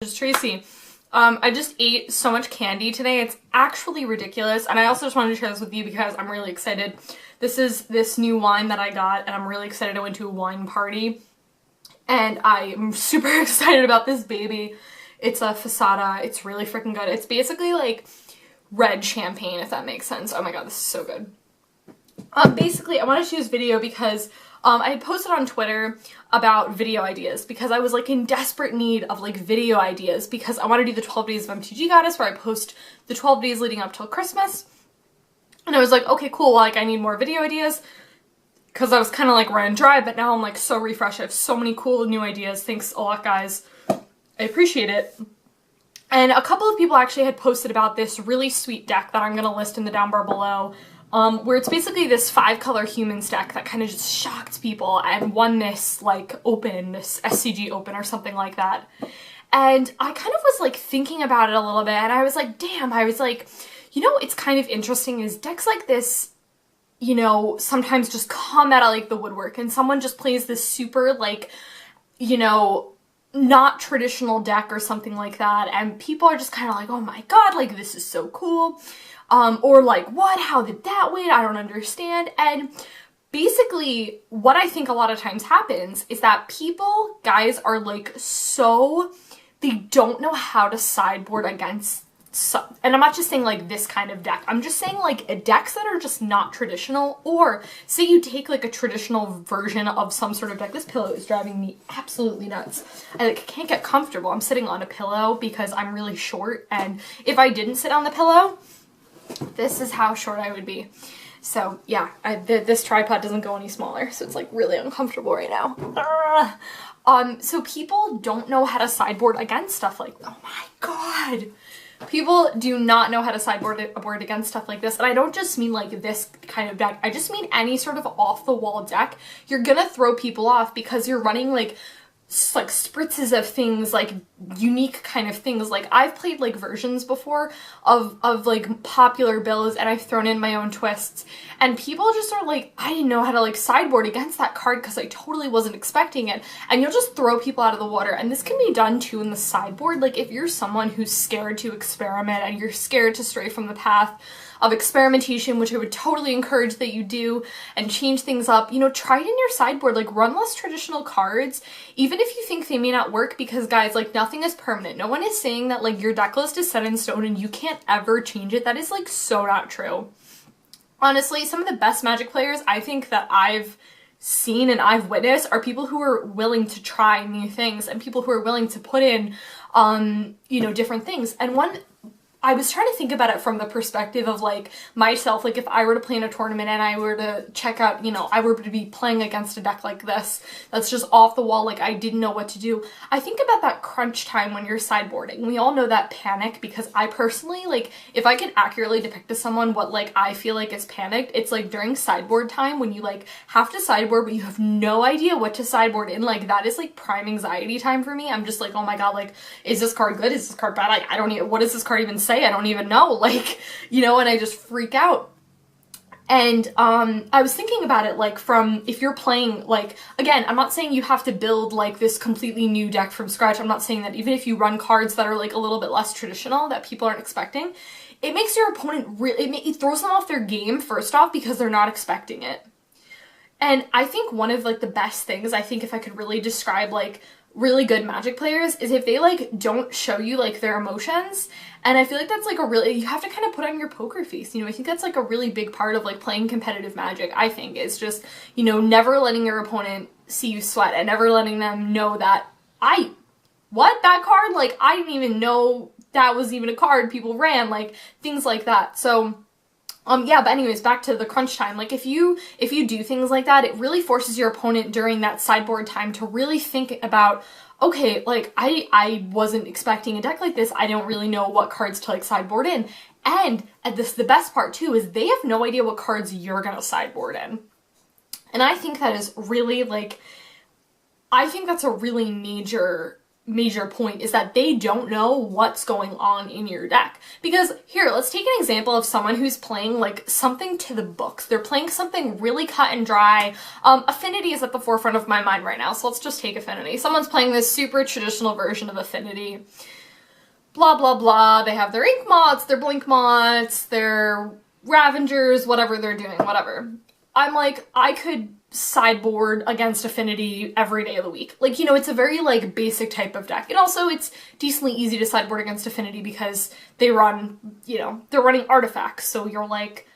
It's Tracy. I just ate so much candy today. It's actually ridiculous. And I also just wanted to share this with you because I'm really excited. This is this new wine that I got and I'm really excited. I went to a wine party and I'm super excited about this baby. It's a Fasada. It's really freaking good. It's basically like red champagne, if that makes sense. Oh my god, this is so good. Basically, I wanted to use video because I had posted on Twitter about video ideas because I was like in desperate need of like video ideas because I want to do the 12 days of MTG Goddess where I post the 12 days leading up till Christmas. And I was like, okay, cool, well, like I need more video ideas because I was kind of like running dry, but now I'm like so refreshed. I have so many cool new ideas. Thanks a lot, guys. I appreciate it. And a couple of people actually had posted about this really sweet deck that I'm going to list in the down bar below. Where it's basically this 5-color humans deck that kind of just shocked people and won this like open, this SCG open or something like that. And I kind of was like thinking about it a little bit and I was like, damn, I was like, you know, it's kind of interesting is decks like this, you know, sometimes just come out of like the woodwork and someone just plays this super like, you know, not traditional deck or something like that. And people are just kind of like, oh my god, like this is so cool. Or like, what? How did that win? I don't understand. And basically, what I think a lot of times happens is that people, guys, are like so, they don't know how to sideboard against some, and I'm not just saying like this kind of deck, I'm just saying like decks that are just not traditional, or say you take like a traditional version of some sort of deck. This pillow is driving me absolutely nuts. I like can't get comfortable. I'm sitting on a pillow because I'm really short, and if I didn't sit on the pillow, this is how short I would be. So yeah, this tripod doesn't go any smaller, so it's like really uncomfortable right now. So people don't know how to sideboard against stuff like, oh my god. People do not know how to sideboard against stuff like this, and I don't just mean like this kind of deck, I just mean any sort of off-the-wall deck. You're gonna throw people off because you're running like spritzes of things, like unique kind of things. Like I've played like versions before of like popular builds and I've thrown in my own twists, and people just are like, I didn't know how to like sideboard against that card because I totally wasn't expecting it, and you'll just throw people out of the water. And this can be done too in the sideboard. Like if you're someone who's scared to experiment and you're scared to stray from the path of experimentation, which I would totally encourage that you do, and change things up, you know, try it in your sideboard. Like run less traditional cards, even if you think they may not work, because guys, like nothing is permanent. No one is saying that like your deck list is set in stone and you can't ever change it. That is like so not true. Honestly, some of the best Magic players I think that I've seen and I've witnessed are people who are willing to try new things and people who are willing to put in, you know, different things. And I was trying to think about it from the perspective of like myself, like if I were to play in a tournament and I were to check out, you know, I were to be playing against a deck like this, that's just off the wall, like I didn't know what to do. I think about that crunch time when you're sideboarding. We all know that panic, because I personally, like if I can accurately depict to someone what like I feel like is panicked, it's like during sideboard time when you like have to sideboard but you have no idea what to sideboard in. Like that is like prime anxiety time for me. I'm just like, oh my god, like is this card good? Is this card bad? Like I don't even, what does this card even say? I don't even know, like, you know, and I just freak out. And I was thinking about it like from, if you're playing, like, again, I'm not saying you have to build like this completely new deck from scratch. I'm not saying that. Even if you run cards that are like a little bit less traditional that people aren't expecting, it makes your opponent really, it throws them off their game first off because they're not expecting it. And I think one of like the best things, I think if I could really describe like really good Magic players, is if they like don't show you like their emotions. And I feel like that's like a really, you have to kind of put on your poker face, you know. I think that's like a really big part of like playing competitive Magic, I think, is just, you know, never letting your opponent see you sweat and never letting them know that that card, like I didn't even know that was even a card people ran, like things like that. So yeah, but anyways, back to the crunch time. Like if you do things like that, it really forces your opponent during that sideboard time to really think about, okay, like I wasn't expecting a deck like this. I don't really know what cards to like sideboard in. And the best part too is they have no idea what cards you're gonna sideboard in. And I think that is really like, I think that's a really major major point is that they don't know what's going on in your deck. Because here, let's take an example of someone who's playing like something to the books. They're playing something really cut and dry. Affinity is at the forefront of my mind right now, so let's just take Affinity. Someone's playing this super traditional version of Affinity. Blah, blah, blah. They have their ink mods, their blink mods, their Ravengers, whatever they're doing, whatever. I'm like, I could sideboard against Affinity every day of the week. Like, you know, it's a very like basic type of deck. And also it's decently easy to sideboard against Affinity because they run, you know, they're running artifacts. So you're like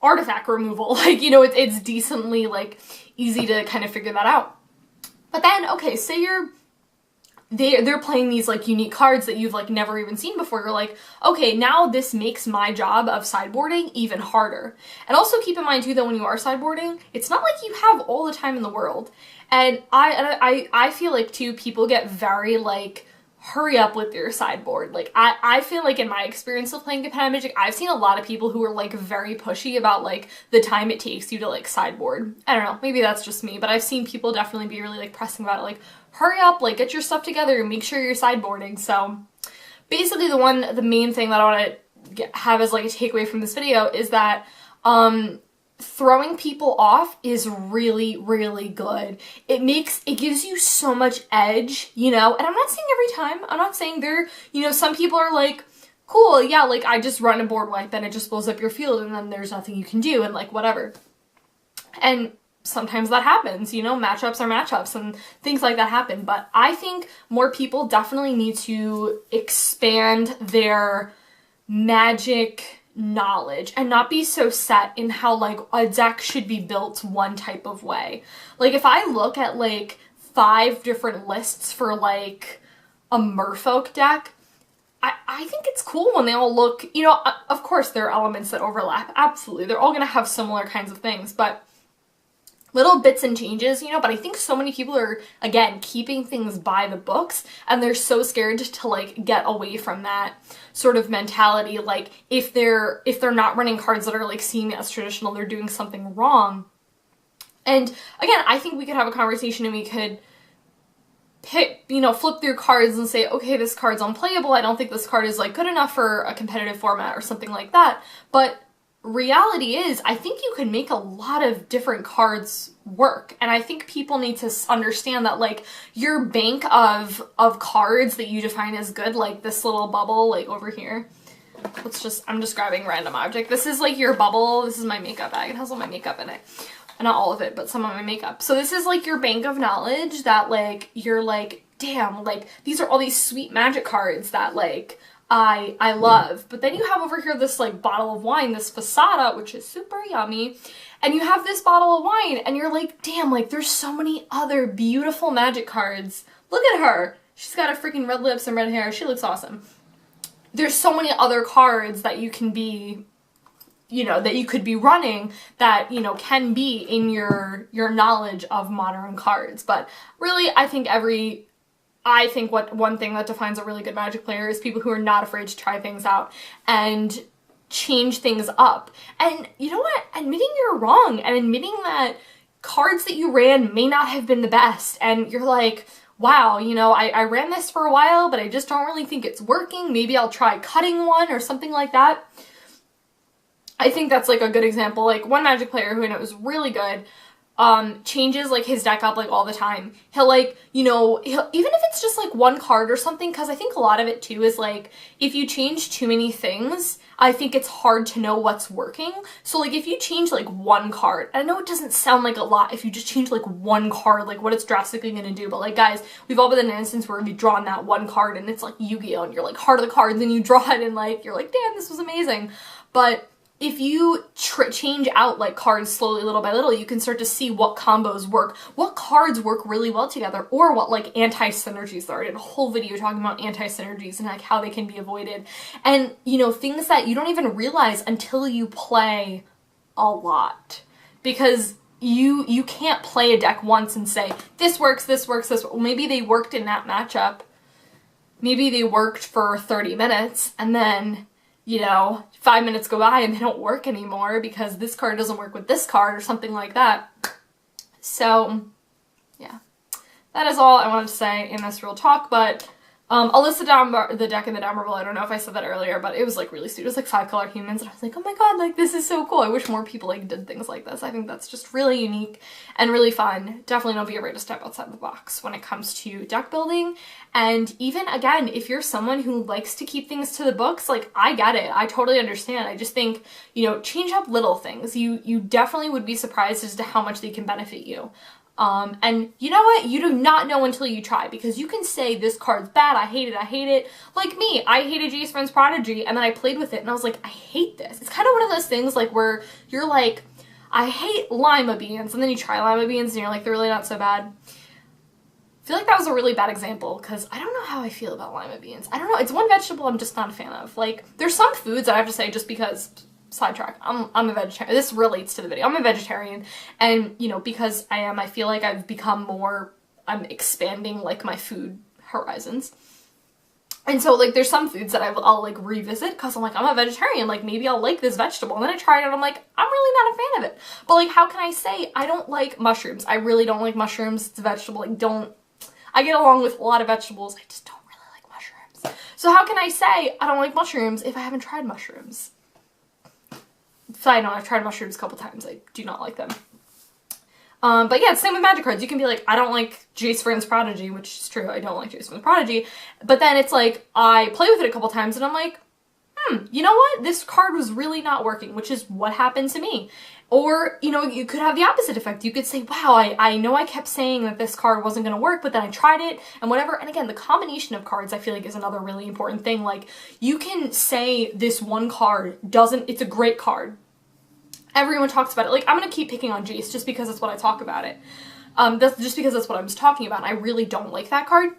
artifact removal. Like, you know, it's decently like easy to kind of figure that out. But then, okay, say they're playing these like unique cards that you've like never even seen before. You're like, okay, now this makes my job of sideboarding even harder. And also keep in mind too that when you are sideboarding, it's not like you have all the time in the world. And I feel like too, people get very like, hurry up with your sideboard. Like I feel like in my experience of playing competitive Magic, I've seen a lot of people who are like very pushy about like the time it takes you to like sideboard. I don't know, maybe that's just me, but I've seen people definitely be really like pressing about it, like hurry up, like get your stuff together and make sure you're sideboarding. So basically the main thing that I want to have as like a takeaway from this video is that throwing people off is really, really good. It gives you so much edge, you know, and I'm not saying every time, I'm not saying you know, some people are like, cool, yeah, like I just run a board wipe and it just blows up your field and then there's nothing you can do and like whatever. And sometimes that happens, you know, matchups are matchups and things like that happen, but I think more people definitely need to expand their Magic knowledge and not be so set in how like a deck should be built one type of way. Like if I look at like 5 different lists for like a Merfolk deck, I think it's cool when they all look, you know, of course there are elements that overlap, absolutely, they're all gonna have similar kinds of things, but little bits and changes, you know, but I think so many people are, again, keeping things by the books and they're so scared to like get away from that sort of mentality. Like if they're not running cards that are like seen as traditional, they're doing something wrong. And again, I think we could have a conversation and we could pick, you know, flip through cards and say, okay, this card's unplayable. I don't think this card is like good enough for a competitive format or something like that. But reality is, I think you can make a lot of different cards work, and I think people need to understand that like your bank of cards that you define as good, like this little bubble like over here. I'm just grabbing random object. This is like your bubble. This is my makeup bag. It has all my makeup in it. Not all of it, but some of my makeup. So this is like your bank of knowledge that like you're like, damn, like these are all these sweet Magic cards that like I love. But then you have over here this like bottle of wine, this Facada, which is super yummy, and you have this bottle of wine and you're like, damn, like there's so many other beautiful Magic cards. Look at her. She's got a freaking red lips and red hair. She looks awesome. There's so many other cards that you can be, you know, that you could be running that, you know, can be in your knowledge of modern cards. But really, I think one thing that defines a really good Magic player is people who are not afraid to try things out and change things up. And you know what? Admitting you're wrong and admitting that cards that you ran may not have been the best, and you're like, wow, you know, I ran this for a while, but I just don't really think it's working. Maybe I'll try cutting one or something like that. I think that's like a good example. Like one Magic player who I know is really good changes like his deck up like all the time. He'll like, you know, even if it's just like one card or something, because I think a lot of it too is like if you change too many things, I think it's hard to know what's working. So like if you change like one card, I know it doesn't sound like a lot if you just change like one card, like what it's drastically going to do, but like guys, we've all been in an instance where we've drawn that one card and it's like Yu-Gi-Oh! And you're like heart of the cards and you draw it and like you're like, damn, this was amazing. But if you change out like cards slowly, little by little, you can start to see what combos work, what cards work really well together, or what like anti-synergies are. I did a whole video talking about anti-synergies and like how they can be avoided. And you know, things that you don't even realize until you play a lot. Because you can't play a deck once and say, this works, this works, this works. Well, maybe they worked in that matchup. Maybe they worked for 30 minutes and then, you know, 5 minutes go by and they don't work anymore because this card doesn't work with this card or something like that. So, yeah. that is all I wanted to say in this real talk, but I'll list the deck in the down below. I don't know if I said that earlier, but it was like really sweet. It was like 5-color humans, and I was like, oh my god, like this is so cool. I wish more people like did things like this. I think that's just really unique and really fun. Definitely don't be afraid to step outside the box when it comes to deck building. And even again, if you're someone who likes to keep things to the books, like I get it. I totally understand. I just think, you know, change up little things. You definitely would be surprised as to how much they can benefit you. And you know what? You do not know until you try, because you can say this card's bad, I hate it, I hate it. Like me, I hated Jace Vryn's Prodigy, and then I played with it and I was like, I hate this. It's kind of one of those things like where you're like, I hate lima beans, and then you try lima beans and you're like, they're really not so bad. I feel like that was a really bad example, because I don't know how I feel about lima beans. I don't know, it's one vegetable I'm just not a fan of. Like, there's some foods that I have to say, just because, sidetrack, I'm a vegetarian. This relates to the video. I'm a vegetarian, and you know, because I am, I feel like I've become more, I'm expanding like my food horizons. And so like there's some foods that I'll like revisit because I'm like, I'm a vegetarian, like maybe I'll like this vegetable, and then I try it and I'm like, I'm really not a fan of it. But like, how can I say I don't like mushrooms? I really don't like mushrooms. It's a vegetable. Like, I get along with a lot of vegetables, I just don't really like mushrooms. So how can I say I don't like mushrooms if I haven't tried mushrooms? Side note, I've tried mushrooms a couple times. I do not like them. But yeah, it's the same with magic cards. You can be like, I don't like Jace Vryn's Prodigy, which is true, I don't like Jace Vryn's Prodigy. But then it's like, I play with it a couple times and I'm like, you know what? This card was really not working, which is what happened to me. Or, you know, you could have the opposite effect. You could say, wow, I know I kept saying that this card wasn't going to work, but then I tried it and whatever. And again, the combination of cards I feel like is another really important thing. Like, you can say this one card it's a great card. Everyone talks about it. Like, I'm going to keep picking on Jace just because that's what I talk about it. That's just because that's what I'm talking about. And I really don't like that card.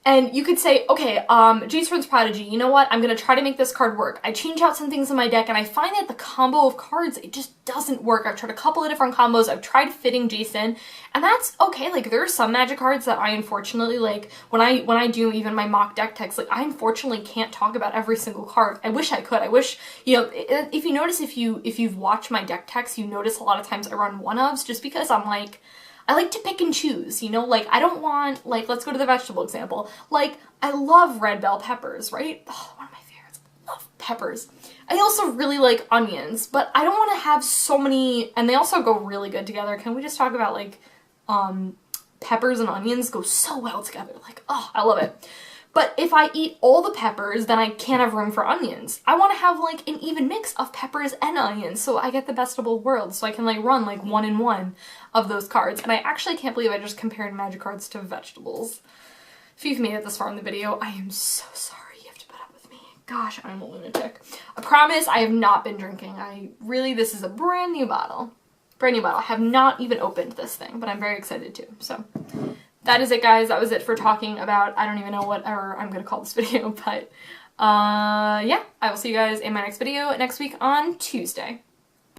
And you could say, okay, Jace Vryn's Prodigy, you know what? I'm going to try to make this card work. I change out some things in my deck, and I find that the combo of cards, it just doesn't work. I've tried a couple of different combos. I've tried fitting Jace in, and that's okay. Like, there are some magic cards that I unfortunately, like, when I do even my mock deck text, like, I unfortunately can't talk about every single card. I wish I could. I wish, you know, if you notice, if you've watched my deck text, you notice a lot of times I run one-ofs just because I'm like, I like to pick and choose, you know, like, I don't want, like, let's go to the vegetable example. Like, I love red bell peppers, right? Oh, one of my favorites. I love peppers. I also really like onions, but I don't want to have so many, and they also go really good together. Can we just talk about, like, peppers and onions go so well together. Like, oh, I love it. But if I eat all the peppers, then I can't have room for onions. I want to have like an even mix of peppers and onions so I get the best of both worlds. So I can like run like 1-in-1 of those cards. And I actually can't believe I just compared magic cards to vegetables. If you've made it this far in the video, I am so sorry you have to put up with me. Gosh, I'm a lunatic. I promise I have not been drinking. This is a brand new bottle. Brand new bottle. I have not even opened this thing, but I'm very excited to. So that is it, guys. That was it for talking about, I don't even know what I'm going to call this video, but yeah, I will see you guys in my next video next week on Tuesday.